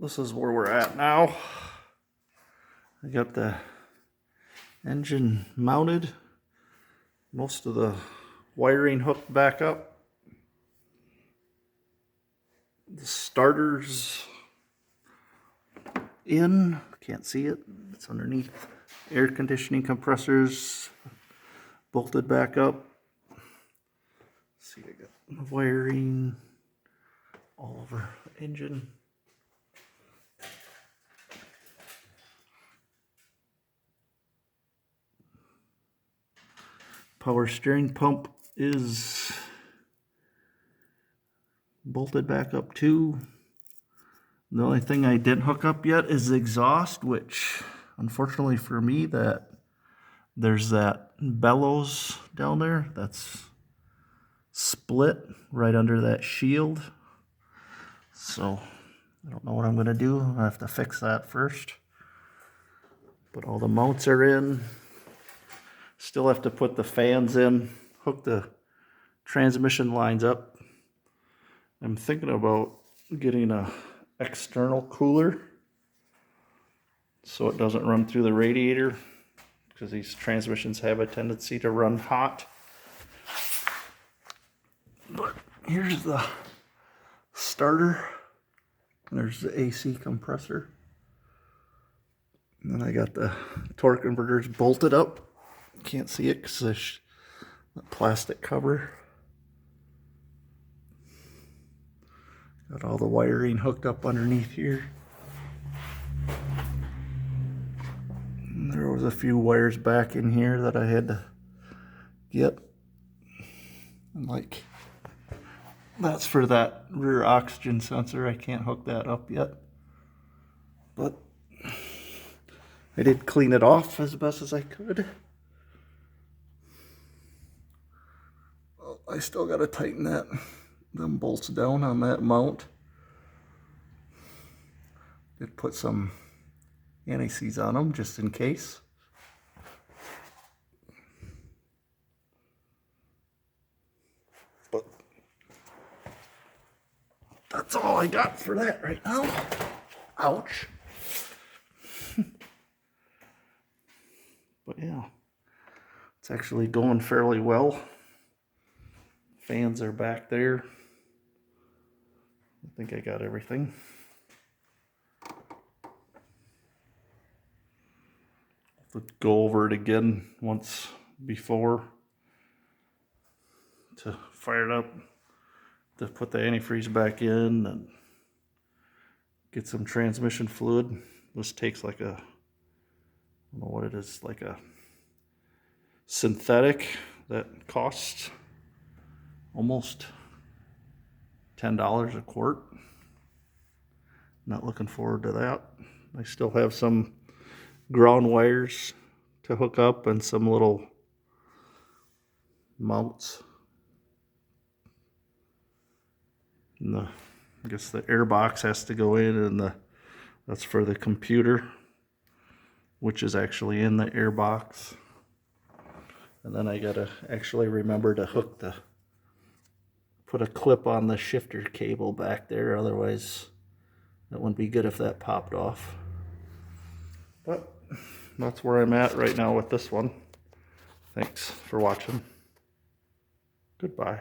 this is where we're at now. I got the engine mounted, most of the wiring hooked back up. The starter's in, can't see it, it's underneath. Air conditioning compressors bolted back up. Let's see, I got the wiring all over the engine. Power steering pump is bolted back up too. The only thing I didn't hook up yet is the exhaust, which unfortunately for me, there's that bellows down there that's split right under that shield. So I don't know what I'm gonna do. I have to fix that first. But all the mounts are in. Still have to put the fans in, hook the transmission lines up. I'm thinking about getting a external cooler so it doesn't run through the radiator, because these transmissions have a tendency to run hot. But here's the starter. There's the AC compressor. And then I got the torque converters bolted up. Can't see it because of the plastic cover. Got all the wiring hooked up underneath here. And there was a few wires back in here that I had to get. And like, that's for that rear oxygen sensor. I can't hook that up yet. But I did clean it off as best as I could. I still got to tighten them bolts down on that mount. Did put some anti-seize on them just in case. But that's all I got for that right now. Ouch. But yeah, it's actually going fairly well. Fans are back there. I think I got everything. I'll go over it again once before to fire it up, to put the antifreeze back in and get some transmission fluid. This takes like a, I don't know what it is, like a synthetic that costs almost $10 a quart. Not looking forward to that. I still have some ground wires to hook up and some little mounts. And I guess the air box has to go in, and that's for the computer, which is actually in the air box. And then I gotta actually remember to put a clip on the shifter cable back there, otherwise that wouldn't be good if that popped off. But that's where I'm at right now with this one. Thanks for watching. Goodbye.